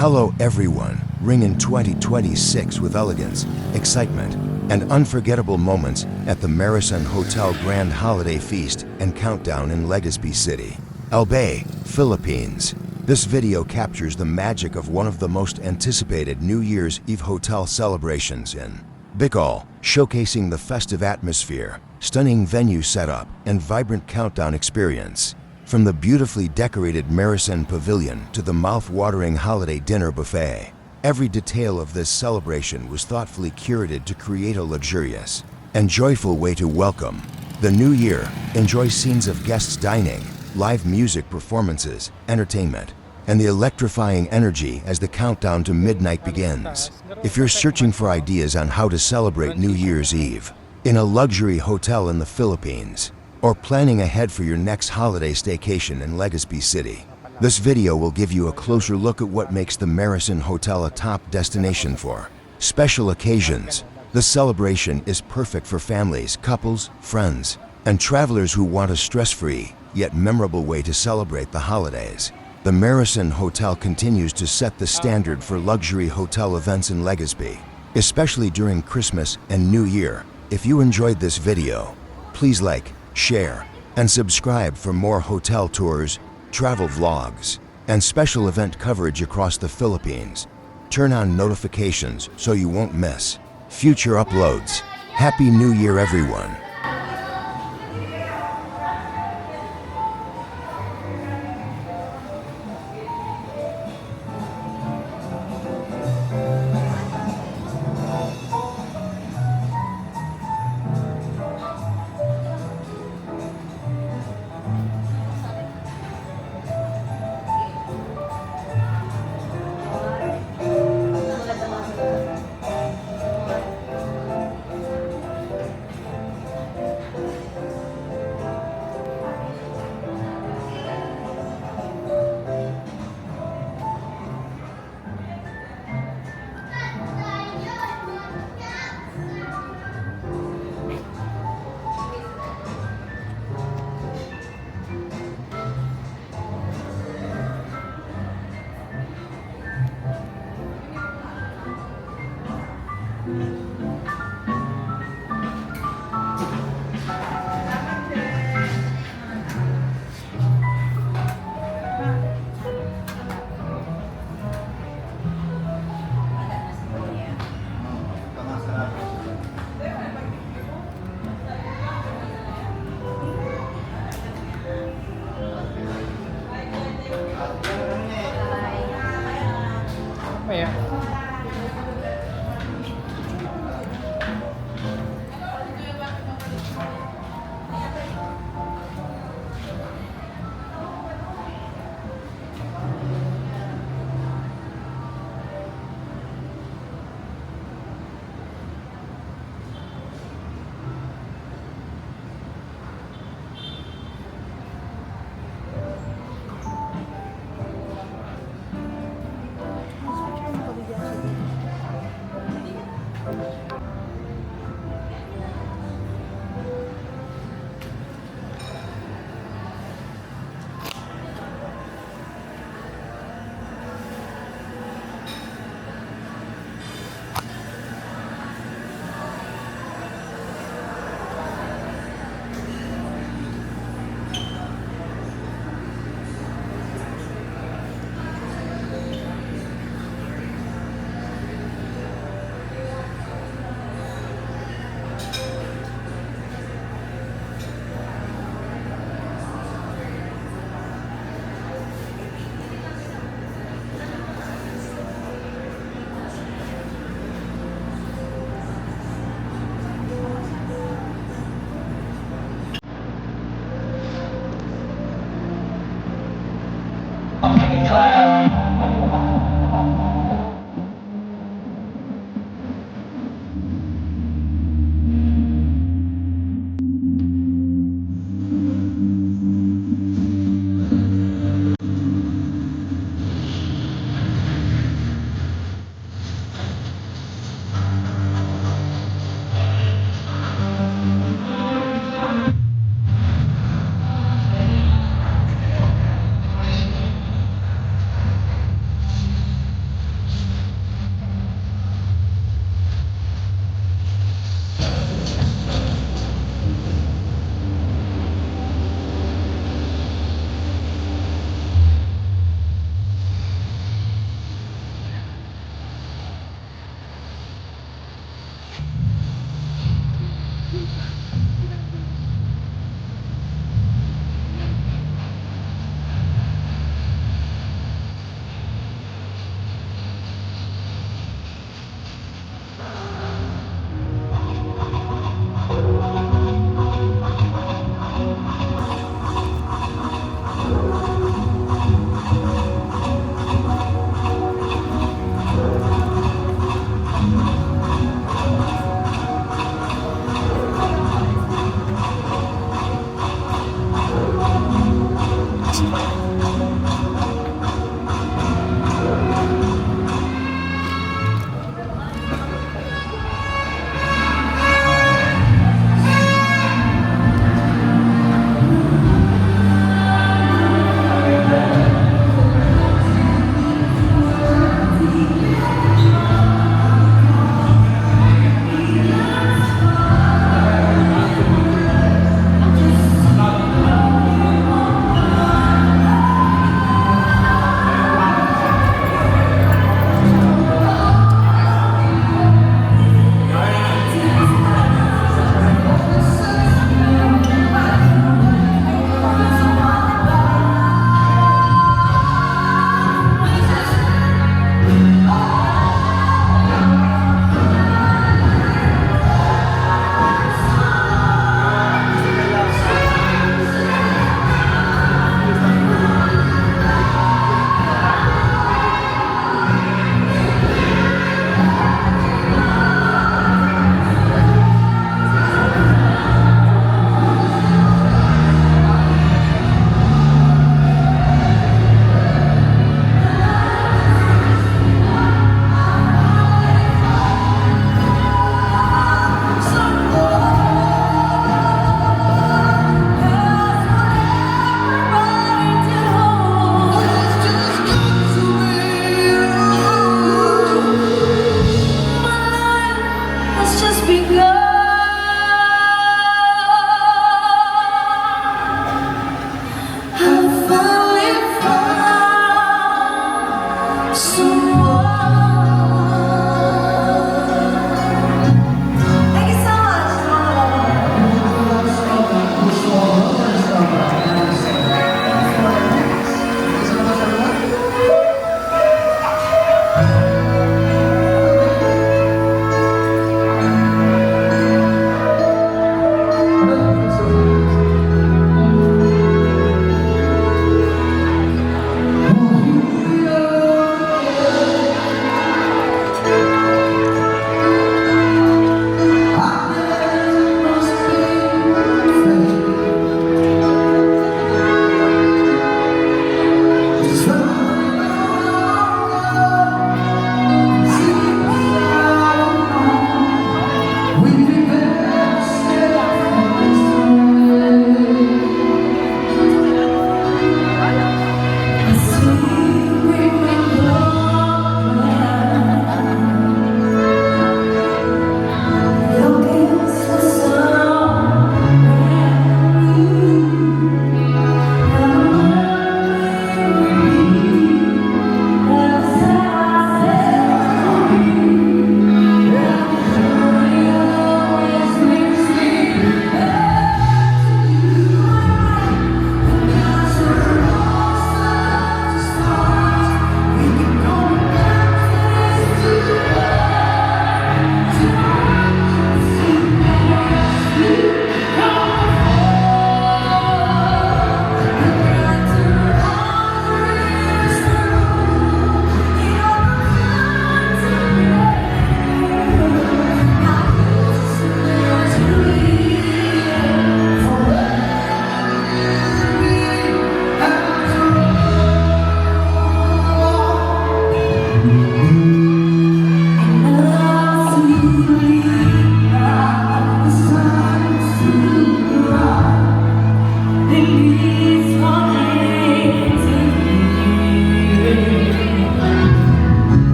Hello everyone, ring in 2026 with elegance, excitement, and unforgettable moments at the Marison Hotel Grand Holiday Feast and Countdown in Legazpi City, Albay, Philippines. This video captures the magic of one of the most anticipated New Year's Eve hotel celebrations in Bicol, showcasing the festive atmosphere, stunning venue setup, and vibrant countdown experience. From the beautifully decorated Marison Pavilion to the mouth-watering holiday dinner buffet, every detail of this celebration was thoughtfully curated to create a luxurious and joyful way to welcome the new year. Enjoy scenes of guests dining, live music performances, entertainment, and the electrifying energy as the countdown to midnight begins. If you're searching for ideas on how to celebrate New Year's Eve in a luxury hotel in the Philippines, or planning ahead for your next holiday staycation in Legazpi City, this video will give you a closer look at what makes the Marison Hotel a top destination for special occasions. The celebration is perfect for families, couples, friends, and travelers who want a stress-free yet memorable way to celebrate the holidays. The Marison Hotel continues to set the standard for luxury hotel events in Legazpi, especially during Christmas and New Year. If you enjoyed this video, please like, share, and subscribe for more hotel tours, travel vlogs, and special event coverage across the Philippines. Turn on notifications so you won't miss future uploads. Happy New Year, everyone!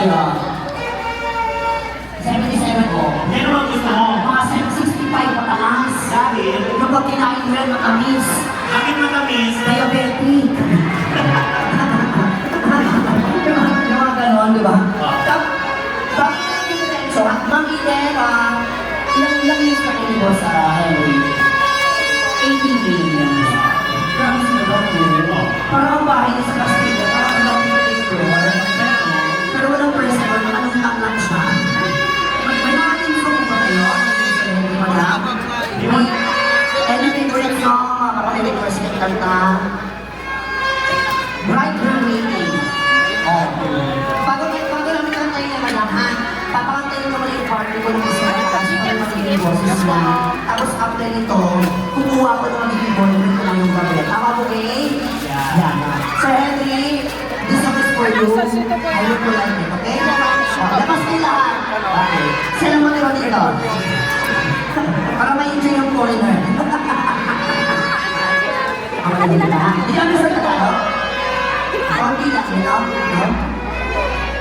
tayo. 77 ko. Yan naman gusto mo. Mga 65 pataas. Dahil, Yung pag kinain mo yan, matamis. bakit matamis? Diabetic. Yung mga ganon, di ba? Bakit yung diretso? Ma'am Eden, ilang years na kayo mo sa Henry? 18 years. Promise mo ba po? Parang ang bahay niya sa Castilla, parang ang laki ng floor. Pero walang principal, anong lang siya. May mga info mo ba kayo? Hindi mo lang. Any favorite song, mga kapatid ko sa kanta? Bright Girl Waiting. Oh. Bago namin kantayin naman lang, ha? Papakantayin naman yung party ko ng isa kasi kami magiging boses na. Tapos after nito, kukuha ko ng magiging boyfriend ko ng yung gabi. Tama po, okay? Yeah. Sir Henry, this song is for you. I hope you like it, okay? Labas kayo lahat. Okay. Sila mo nila dito. Para ma-enjoy yung foreigner. Hindi kami sa Tagalog. Hindi lang, you know?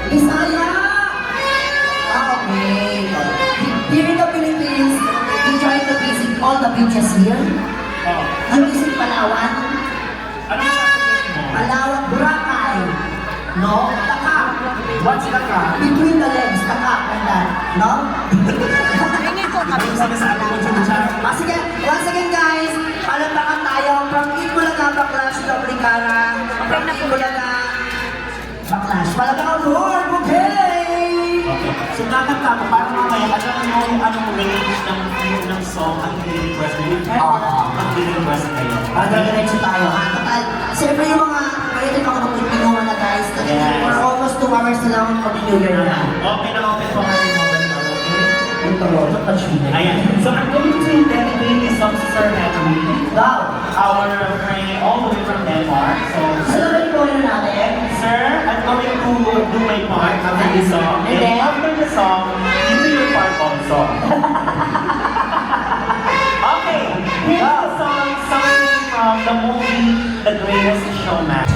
Bisaya! Okay. Here in the Philippines, we try to visit all the beaches here. You visit Palawan, Ano yung sasabihin mo? Palawan, Boracay. No? Taka. What's the ka? Between the legs, taka. And that. No? Ano yung sinasabi mo, Chucha? Sige, once again guys, palakpakan tayo from Itbulaga, Baclash, Dominicana, from Itbulaga, Baclash. Palakpakan Lord, okay! So kakanta ko, para mamaya, alam mo yung anong range ng song ang i-request nyo. Ang i-request kayo. Diretso tayo. Total, siyempre yung mga, pwede mga magpipinungan na guys. Yes. For almost 2 hours na lang mag-New Year na. Okay na open po kami moment na, okay? Ito, Ayan. So I'm going to dedicate this song to Sir Henry. Wow! Our friend all the way from Denmark. So, Salamat po na natin. Sir, I'm going to do my part after this song. And then? After the song, you do your part also. Okay, here's the song, something from the movie The Greatest Showman.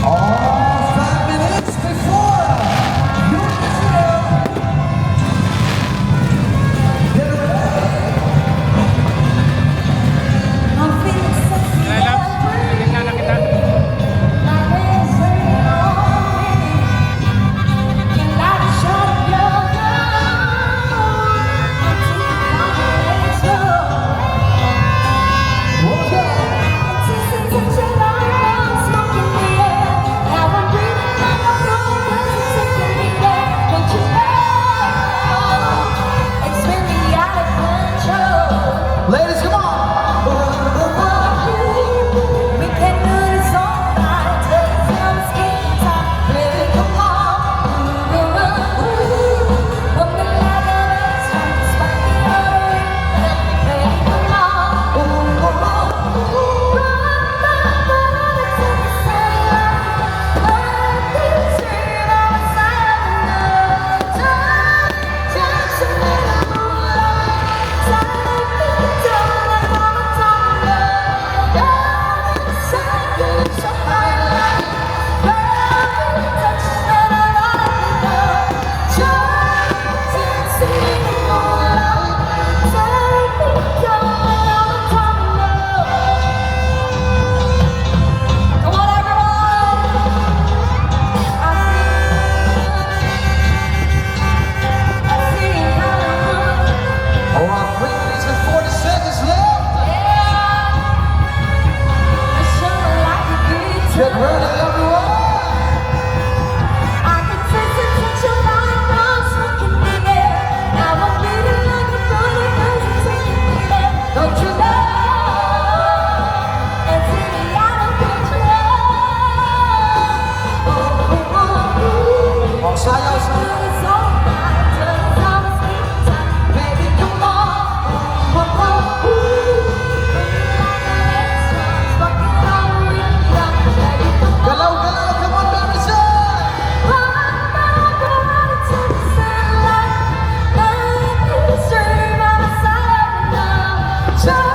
All 5 minutes before your show. Get ready. I'm feeling sexy. My legs hurt on me. You like to shut up your mouth and take it slow. Anticipation like I'm smoking the air. Now I'm breathing like I'm going cause it's taking me there. Don't you know it's really out of control? Ladies, come on. We can do this all night till the sun's getting time. Baby, come on, Put me like a bass drum, spike it all around. Baby, come on, run to the sunlight. Let these dreams on the side of time. Just a little moonlight, take me down like I'm a tumbler. Oh, our 3 minutes and 40 seconds left. Get ready, everyone. I can taste the tension like I'm smoking the air. Now I'm bleeding like a bullet, cause it's taking me there. Don't you know? It's really out of control. Oh, sayaw, sayaw. It's all night till the sun's getting time. Baby, come on. Fucking all the way down. Baby, come on. Galaw, galaw. Come on, Marison. Turn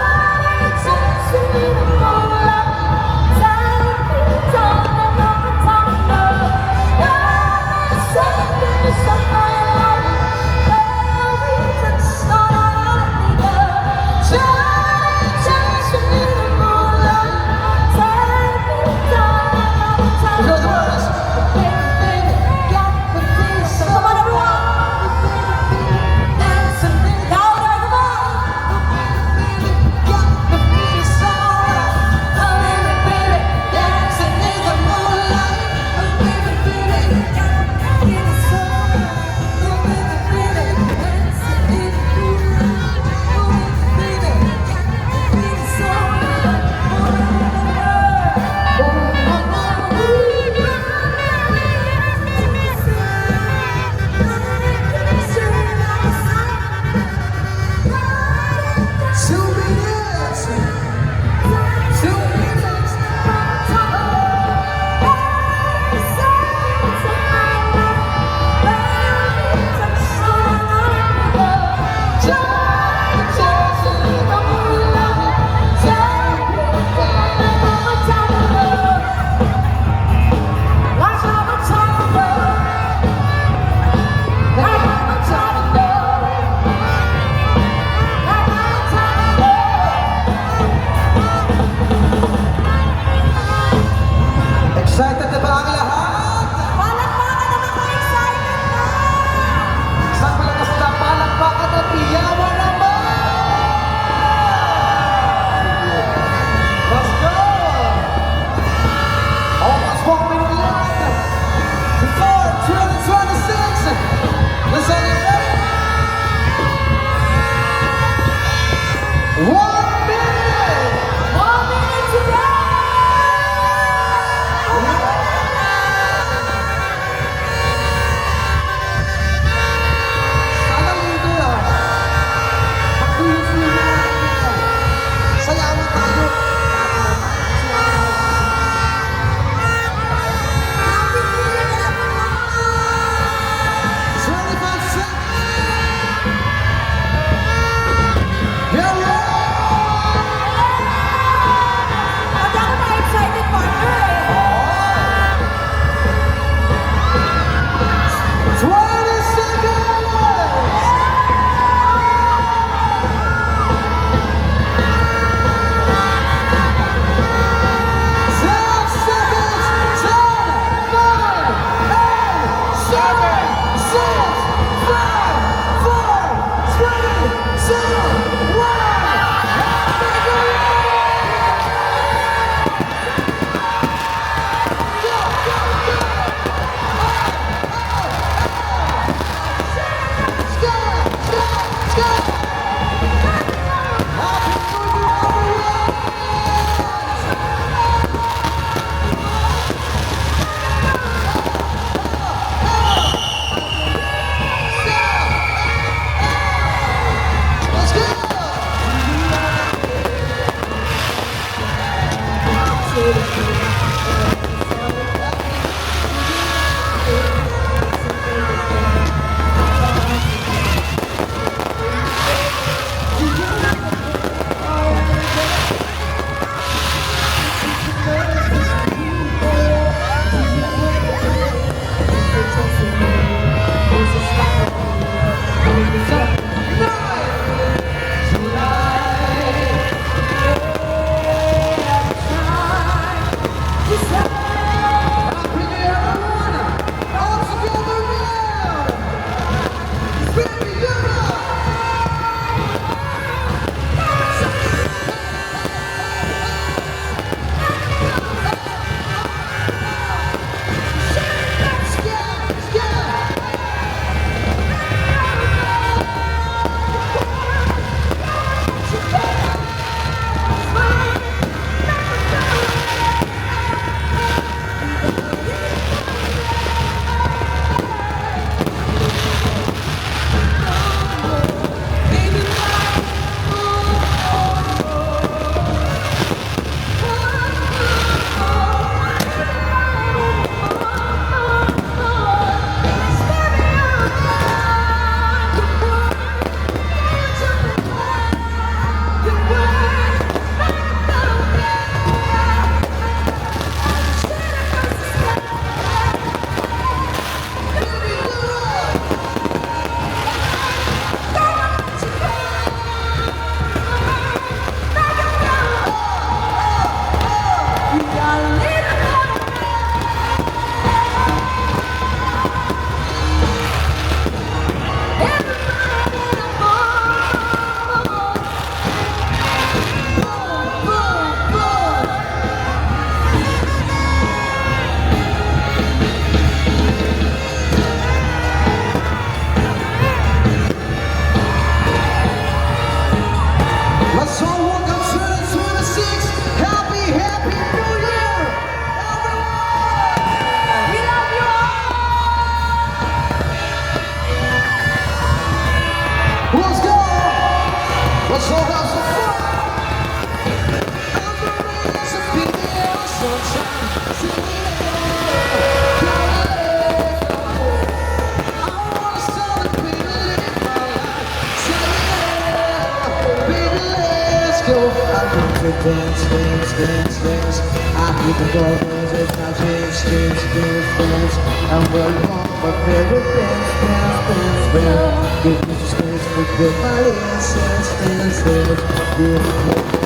Dance, dance, dance, dance. I keep the door closed, now dance, dance, dance, dance. I'm well on my favorite dance, dance, dance, dance. Give me the space, forget my dance, dance, dance, dance. Give me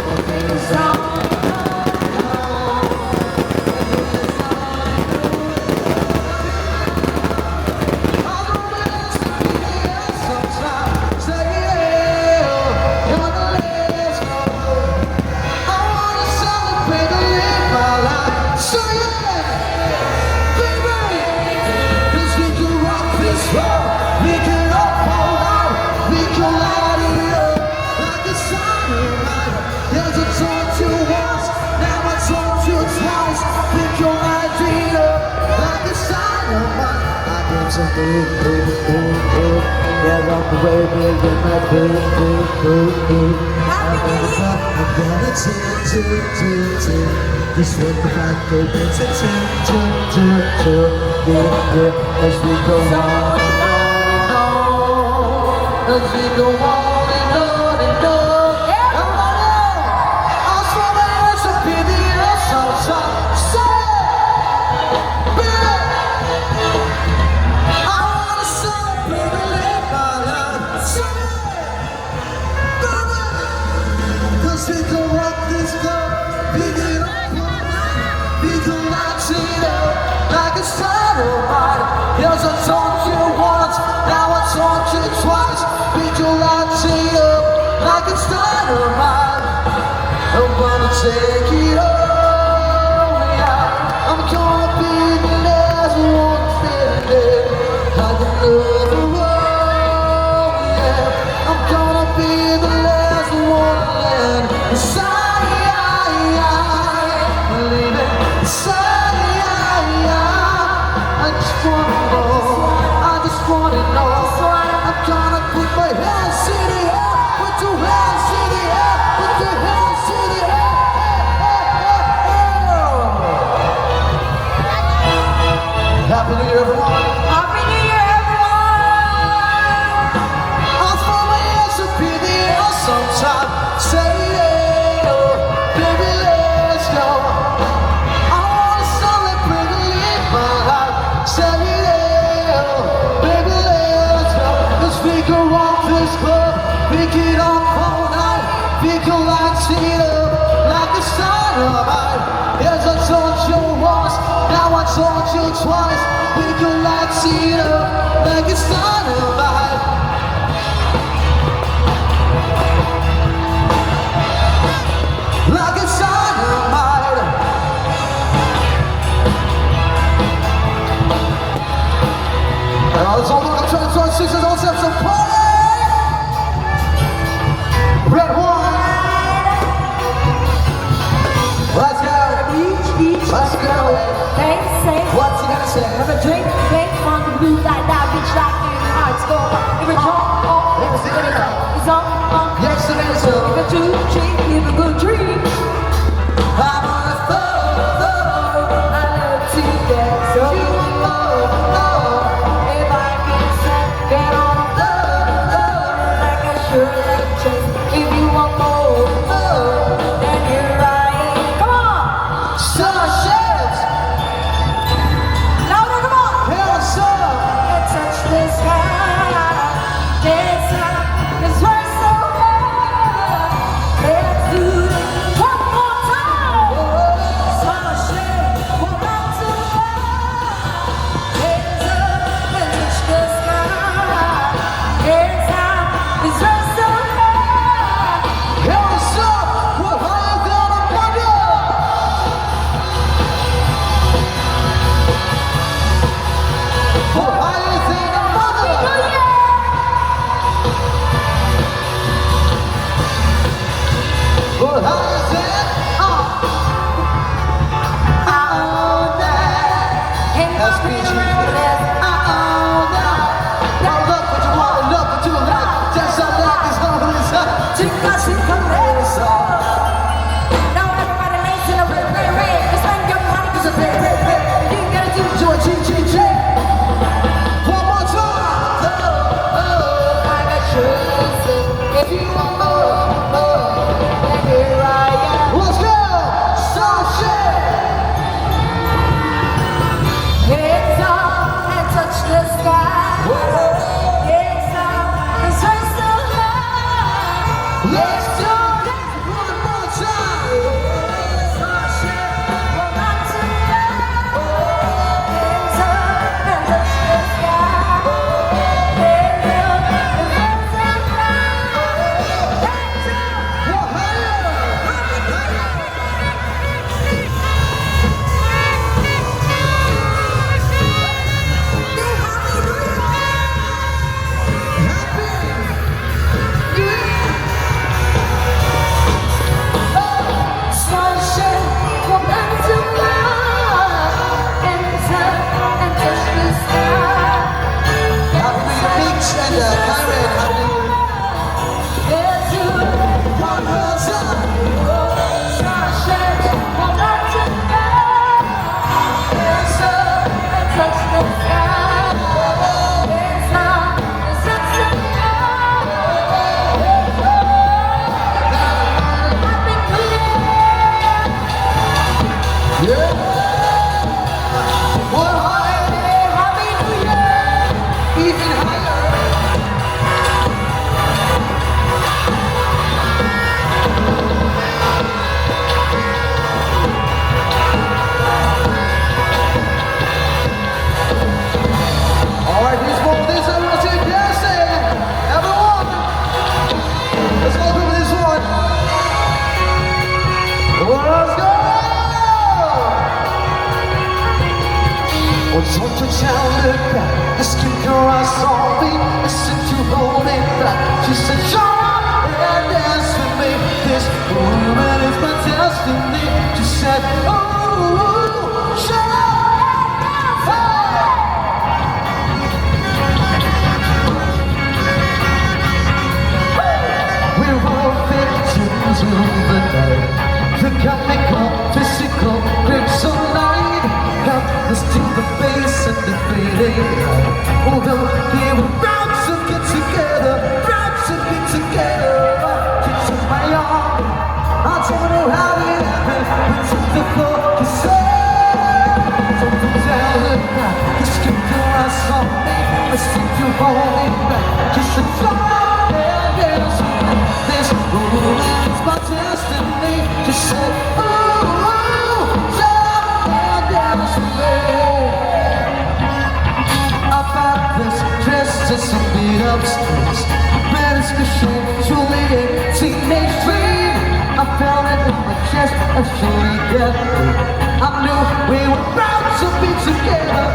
my dance, dance. Yeah, rock away, baby, my baby, I'm gonna take this one back, baby, yeah, as we go on and on, as we go on and on and on. Come on, I'll swear to baby, yes, I'll say, baby. We can rock this club, we can light it up like a satellite. Here's a song you want. take it all, yeah. I'm gonna be the last one standing at the end of the road, yeah. I'm gonna be the last one left beside leaving beside I just wanna know, I'm gonna put my hands in the air, put your hands in the air, put your hands in the air. Happy New Year, everyone. Happy New Year, everyone! I'll throw my hands up in the air sometime. Say yeah, baby, let's go. I wanna celebrate and live my life. Say yeah, baby, let's go. Let's we can rock this club, pick it up all night. We can light it up like a dynamite. Yes, I told you once, now I told you twice. We can light it up like it's dynamite. Like it's dynamite. And all this all the trends on sixes, all steps of party. Red wine. Let's go. Let's go. They say, What's he gonna say? have a drink, bake on the blue light, that bitch like in your heart score. If a jump off, Yes, it is. it's on. Yes, it is. If a two cheek, if a good dream. I'm on a I love to get so if I can get on like I should just if you want more, then here I am. Come on, Starships. louder, come on. Hands up. And touch the sky. Dance up, 'cause we're so high. Let's do it one more time. Starship, we're about to fly. Hands up and touch the sky. Dance up, 'cause we're so high. Hands up. We're higher than a wonder. We're higher than a wonder. We're higher than all that. And That's I'll be PG. around this. All that. Now love what you want, love what you like. Just like it's all this up. Chica, chica, let's go. Now everybody lays in a red, red, red. Just spend your money 'cause it's red, red, red. You gotta do Do a G. One more time. like I should say. If you want more, then here I am. Let's go. Starship. Hands up and touch the sky. Hands up, 'cause we're so high. Let's do it one more time. Starship, we're about to fly. Hands up, child looked back, the skin her eyes saw me, listened to holding back. She said, "Show up and dance with me. This woman is my destiny." She said, "Oh, show up and dance." We're all victims of the night, the chemical, physical kryptonite. Helpless to the face and the fading light. Although we were bound to get together, bound to be together. She took my arm, I don't know how it happened. We took the floor, kissed something down the back. The skin to our song, I seem to hold it back. She said, "Come on, and dance with me. This woman's my destiny." She said, "Ooh, come and dance with me." I bought this dress just some beat up strings, red as the shade, Juliet, teenage dream. I felt it in my chest as Julie got me. I knew we were bound to be together.